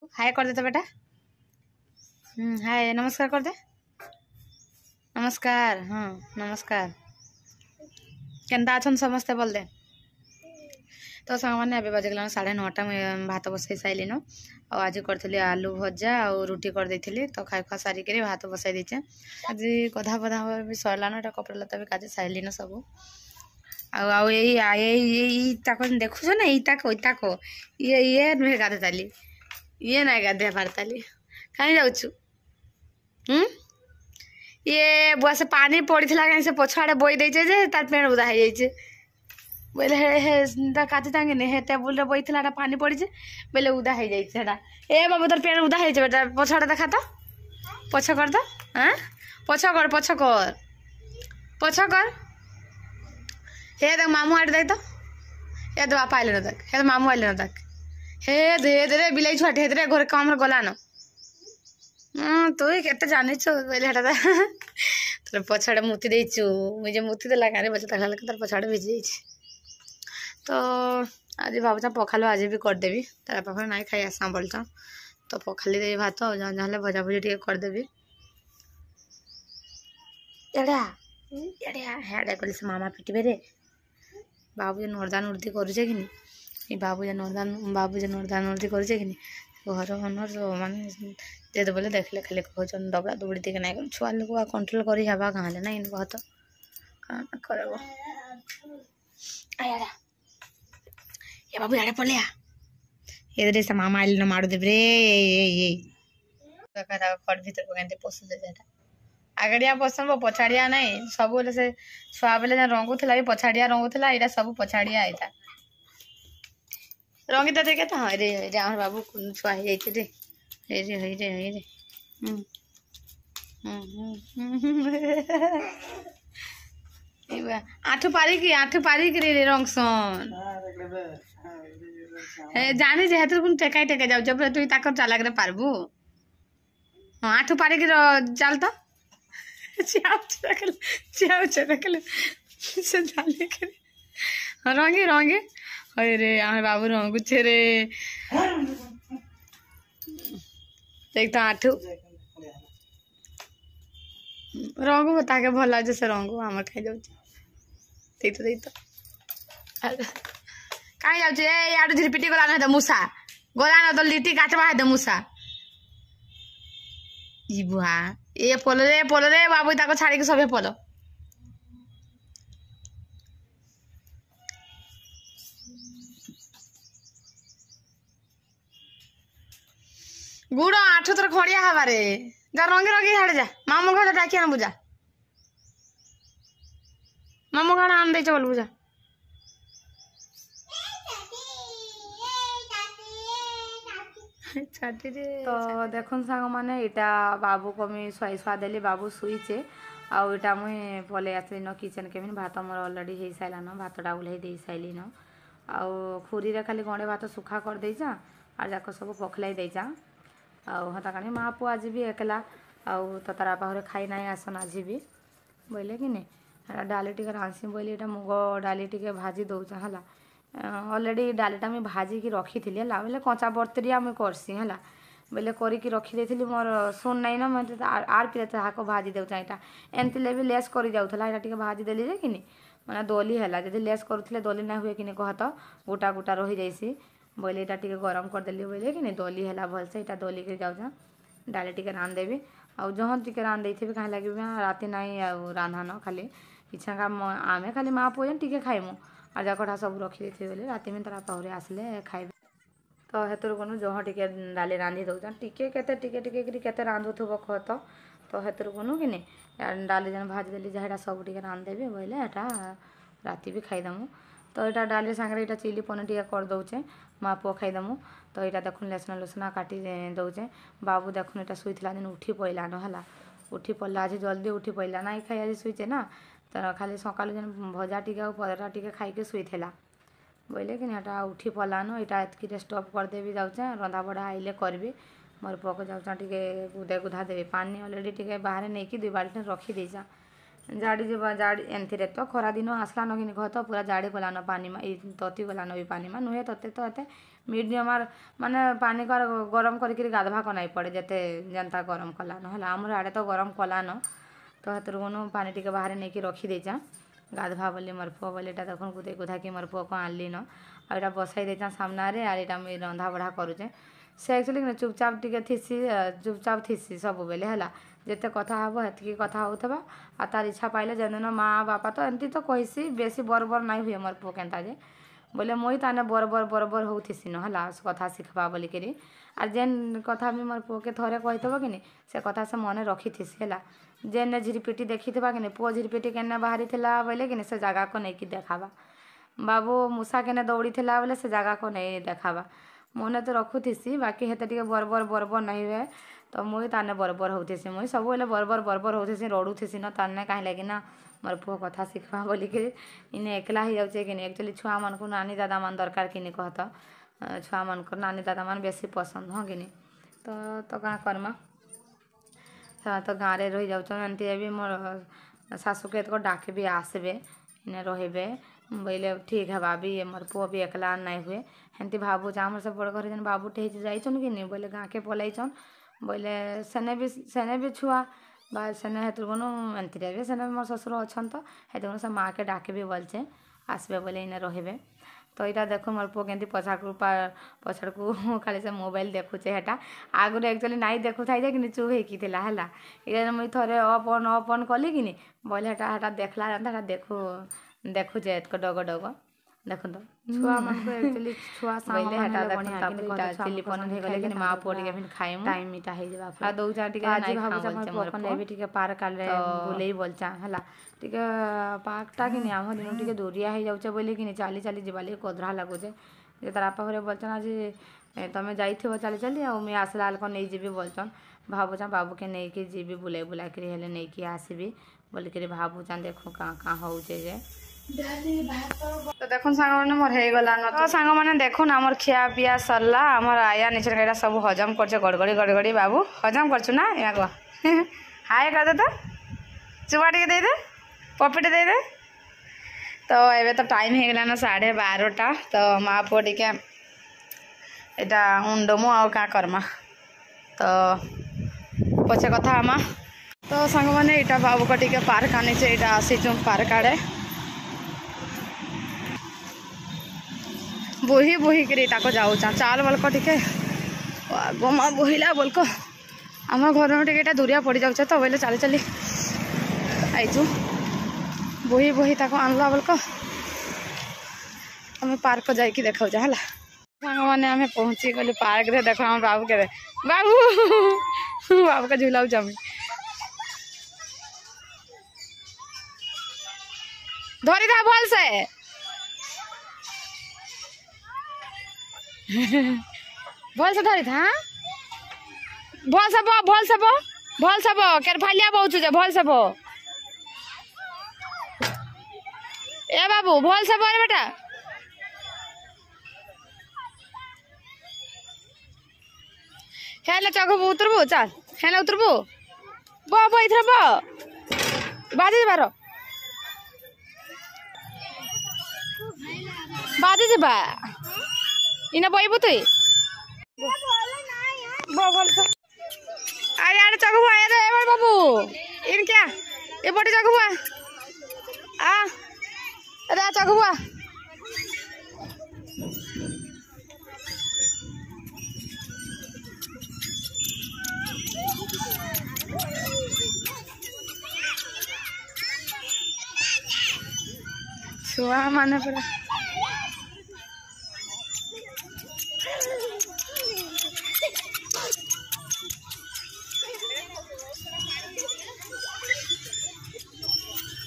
हाय कर दे तो बेटा। हाय नमस्कार कर दे। नमस्कार। हाँ नमस्कार। केनता अछन समस्ते बोल दे। तो सांग मैंने अभी बजगलान 9:30 में भात बसई सारे न आज करी आलू भजा और रुटी कर देती तो खाई खुआ सारिक भात बसई देचे। आज गधा बधा भी सरलान एटा कपड़ा लता भी काजे सारे न सब आक देखुच ना इताक ये नुहे गाधे ताली ये ना गाधे पार ताली कहीं जाऊँ ये बुआ से पानी पड़ी कहीं से पछाड़े बोई देचे जे तार पेड़ उदा हो जाइए बोले हे काचे टांगे हे टेबुल रे बई पानी पड़ी बोले उदा हो जाइए ए बाबू तोर पेड़ उदा हो बेटा पछाड़ा देखा तो पछ कर तो हाँ पछ कर हे देख मामू आटे देख तो हे तो बापा आइले न देख हे तो मामू आइले न देख हे दे दे बिलाई छुआटे हे घर कम गला न तु के जानी बोले तोर पछाड़े मुति देचु मुझे मुति देला गाँव बच्चा तक तार पछाड़े भिजी जाइए तो आज भावुचा पखालो आज भी करदेवी तार पाखे ना खाई आसा बोलता तो पखाली देवी भात जहाँ भजा भुजी टे करदेवी एड़ा एड़ा हेड़ा कल से मामा पिटबे रे बाबू नर्दा नर्दी करुचे कि बाबू नर्दा नर्दी करुचे कि घर मनर माने जे बोले देखले खाली कहन दबड़ा दुबड़ी दिखे ना छुआ लोग कंट्रोल कर कहाँ ना इन कह तो कहाँ कर ये बाबू याडे पलिया एदरे से मामा आइल न मारू देव रे कट भीतर पकाते पशु जाटा आगड़िया पसंद पछाड़िया नहीं सब से छुआ बेले रंगुला भी पछाड़िया रंगुला यहाँ सब पछाड़िया आई रंगी तो देखे तो हाँ रे हमारे बाबू छुआ हो जाए रे रे रे रे आठू पारिक रे रंगसन जानी जे हेतु टेकाई टेका जाऊ जब तु ताक चालाक रे पारबू हाँ आठू पारिक चल तो रंगी रंगी अरे रे हमारे बाबू रंगुचे रे देख तो आठू रंगू बता के भल लगे से रंगू आम खाई जाऊँ कहीं जाऊँ यार झिरपिटी गलान है मूसा गलान तो लिट्टी काटवा है मूसा ई बुआ ये पोल रे बाबू ताको छाड़ी के सबे पोल गुड़ आठ तोर खड़िया हवा रे जा रंगे रंगे हाड़े जा मामू घर डाकी आन बुझा मामू घर आन दे चल बुझा तो देखुन सांग मैंने यहाँ बाबू को मुझे शुआई शुआ देली बाबू शुईचे आटा मुई पलि आसली न किचन केमिन भात मोर अलरेडी हो सारान भातटा ओह्लई दे सारे न आउ खुरी रे खाली गंडे भात सुखा कर देचा और जाक सब पखलाई देचा हता काणी माँ पु आज भी एकला आउ तो तार बापा खाई ना आसन आज भी बोले कि नहीं डाली टे रांसी बोली ये मुग डाली टे भाजी दौचा है अलरेडी डालीटा मुझे भाजिकी रखी थी बोले कंचा बर्तरिया मुझे करसी है बोले करके रखी मोर सुन नहीं ना मैं आर पीते ताक भाजी देचा यहाँ एमती भी लेस कर जाऊला टे भाजी देली जे कि मैंने दली है जब लेस करुले दली ना हुए कि कह तो गोटा गोटा रही जाइसी बोले यहाँ टे गरम करदेली बोले कि दली है भलसे यहाँ दली के जाऊँ डाली टे रांधदेवी आउ जहाँ टे रांधे कहीं लगे राति ना रांधन खाली इच्छा का आमे खाली माँ पुए टे खाइमु और जाकटा सब रखी देते बोले राति में तार पाहुरी आसले खाइबे तो हेतु कौन जहाँ टे डाली रांधि दौन टे रांधुब कह तो हेतु कौन कि डाली जन भाजी देली जहाँ सब टे रांधदेवी बोले यहाँ राति भी खाईदमु तो यहाँ डाली सांगे यहाँ चिली पनीर टे कर दौचे माँ पुआ खाईदमु तो यहाँ देखुन लेसना लुसना काटी दौचे बाबू देखुन यहाँ शुईला दिन उठी पड़ा न है उठी पड़ा आज जल्दी उठी पड़ा ना खाई आज शुईचे ना तो खाली सका जेन भजा टे पदरा टे खाई शुईला बोले कि यहाँ उठी पलान यहाँ एतक स्टॉप करदेवी जाऊँ रंधा बढ़ा आइले करी मोर पुआ जाऊँ टे गुदे गुधा देवी पानी अलरेडी टे बाहर नहीं कि 2 बाल्टी रखी देचा जाड़ी जो जाड़ी एंथी तो खरा दिन आसला न कि कह तो पूरा जाड़ी गलान पानी में तती गलान भी पानी में नुहे तते तो एते मीडियम माने पानी कर गरम करके गाधवा को नहीं पड़े जेते जनता गरम कला न आमर आड़े तो गरम कला न तो हतर पानी टिके बाहर नहीं कि रखी देचा गाधवा बोली मोर पुआ बोली एटा देखो गुदे गुधा कि मोर पुआ को आनली न आ एटा बसाई देचा सामने आर एटा मुई रंधा बढ़ा करूचे से एक्चुअली चुपचाप टिके थीसी चुपचाप थीसी सब बेले है जिते कथा हम हेतकी कथा होता आ तार इच्छा पाइले जन माँ बापा तो एमती तो कहीसी बेसी बर बर नहीं हुए मोर पुआ केन्ता जे बोले मुई ताने बर बर होतीसी न है कथा शिखबा बोलिकी आर जेन कथा भी मोर पुआ के थरे कहीथब कि से कथा से मन रखीथीसी है जेन झिरपिटी देखी कि पुआ झिरपिटी केने बाहरी थिला बोले कि से जगह को नहीं देखाबा बाबू मूसा केने दौड़ी थिला बोले से जगह को नहीं देखाबा मन तो रखुथीसी बाकी हेते टिके बरबर नहीं हुए तो मुई ताने बरबर होतीसी मुई सब बेले बरबर होतीसी रड़ुथीसी न ताने कहीं लगी ना मोर पुआ कथा शिखबा बोलिकी इने एकला ही जाऊे कि एक्चुअली छुआ मन को नानी दादा मान दरकार कि कहत छुआ मन को नानी दादा मान बेसी पसंद हाँ कि तो क्या करमा तो गाँव में रही जाऊँ एमती भी मोर शाशु के डाके भी आसबे इन्हें रहे बोले ठीक है भाभी मोर पुआ भी एकला नहीं हुए हेमती भावुच आम सब बड़ घर जेन बाबूटे जाइछन कि नहीं बोले गाँ के पलैछन बोले सेने भी छुआ बा सेने हेतु एमती भी सेने मोर ससुर अच्छन तो हेतु से माँ के डाके भी बोलचे आसबे बोले इन्हें रहे तो यहाँ देखो मोर पुआ के पछड़ को खाली से मोबाइल देखुचे हेटा आगुरी एक्चुअली नाई देखु था कि चुप होता है मुझे थोड़े अप ऑन कली कि बोले हेटा देखला देखुचे डग डग देखो तो छुआ मन को एक्चुअली छुआ सामने हेटा देखो चिल्ली पनीर हे गले कि मां पोड़ी के फिर खाइम टाइम इटा हे जबा आ दो चार टिके नाही खा बोलचे मोर को भी टिके पार काले बुलेई बोलचा हला टिके पार्कटा कि नहीं आम दिन टिके दूरिया हे जाउचे बोले कि चाली चाली जीवाली कोधरा लागुचे जे तार आपा घरे बोलचन आज तमे जाइथिबो चाली चाली आ मैं आसला आल को नहीं जीबी बोलचन भाबुचा बाबू के नहीं कि जीबी बुलाई बुला के हेले नहीं कि आसीबी बोल के भाबुचा देखो कहाँ होचे जे तो देखो सांग मैंने मोर हो गला न तो सांग मैंने देखो ना मोर खिया पिया सरला आमर आया नीचे कईटा सब हजम करछे गड़गड़ी गड़गड़ी बाबू हजम करछु ना या को हाय कर दे तो चुवा टिके दे दे पपीटे दे दे तो एबे तो टाइम हो गला ना 12:30 तो माँ पुआ टिके एटा उंडमु आ का करमा तो पछे कथा आमा तो सांग मैंने इटा बाबू को टिके पार्क आनी छे इटा आसीचु पार्क आड़े बोही बोही कर जाऊँ चाल बोल टिके गोमा बोहिला बोल को आम घर टे दूरिया पड़ जाऊे तो बोले चली चली आईचु बोही बोही आनला बोल को आम पार्क जाकि देखा है सांग मैंने आम पहुँची गली पार्क रे देख आम बाबू के बाबू बाबू का झूलाऊ जमी धरी था भल से भल से धरी था भल सब केर फालिया बहुत जे भल सब ए बाबू भल सब रे बेटा हेले चगबू उतरबू चल हेले उतरबू बो इथर बो बाजी बारो बाजी जे बा इना बइबू तुई अरे आड़े चगबू आया रे एबार बाबू इन क्या ए बटे चगबू आ अरे चगबू छुआ माने पूरा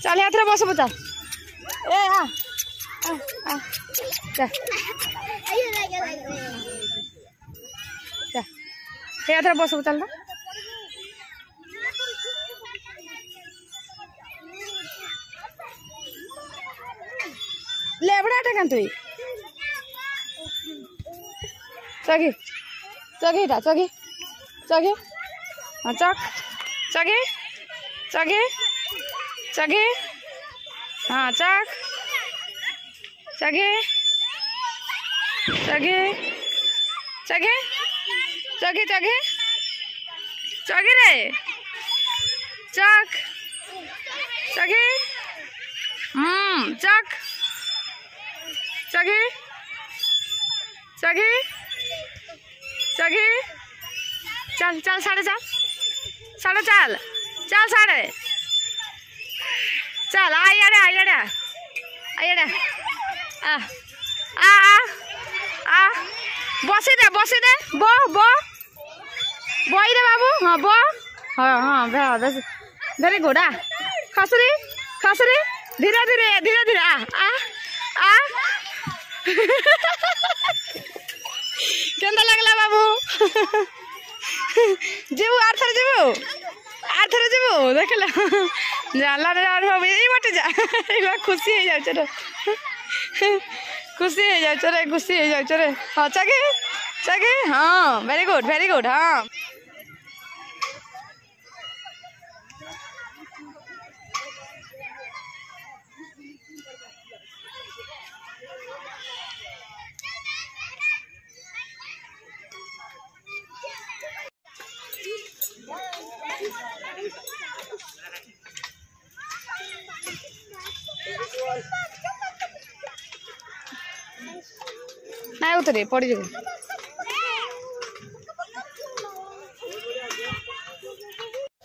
चल हाथ बस बता ए हाथ बस चल लेबड़ाटे क्या तुई चगी चगी चगी चगी हाँ चक चगी चगी चगी हाँ चक चगी चगी चगे चगे चगे चगे रे चक चगे चक चगे चगे चगे चल चल साढ़े चल साढ़े चल चल साढ़े चल आइए आ आ आ बसी दे बो बो बई दे बाबू हाँ बो हाँ हाँ वेरी गुड खसरी धीरे धीरे आ आ केंदा लगला बाबू जीवु आर थरे जीवु देखला जाला रे आर बाबू एई बाटे जा एला खुशी हो जाउ रे खुशी हो जाउ रे हां चगे हां वेरी गुड हां ना उतरे पड़ जाए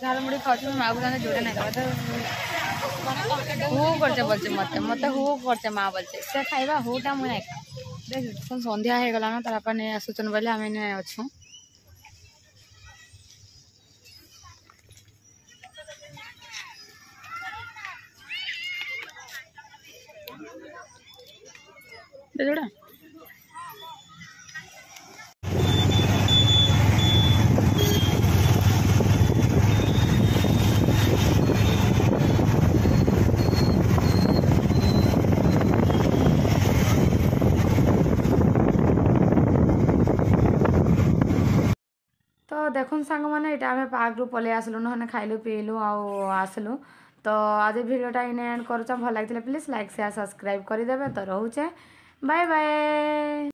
झालमुड़ी खाऊ माँ को जोड़े ना तो हु करचे मत मत हु करचे माँ बोलचे से खाइबा हुटा मुझे देख संध्या हो गला ना तार नहीं आसुचन बोले आम अच्छू जोड़ा तो देखुन सांग मैंने ये आम पार्क रू पलि आसलु ना खाइलु पीलु आसलु तो आज भिडियोटा इन एंड कर भल लगी प्लीज लाइक शेयर सब्सक्राइब करदे तो रोचे बाय बाय।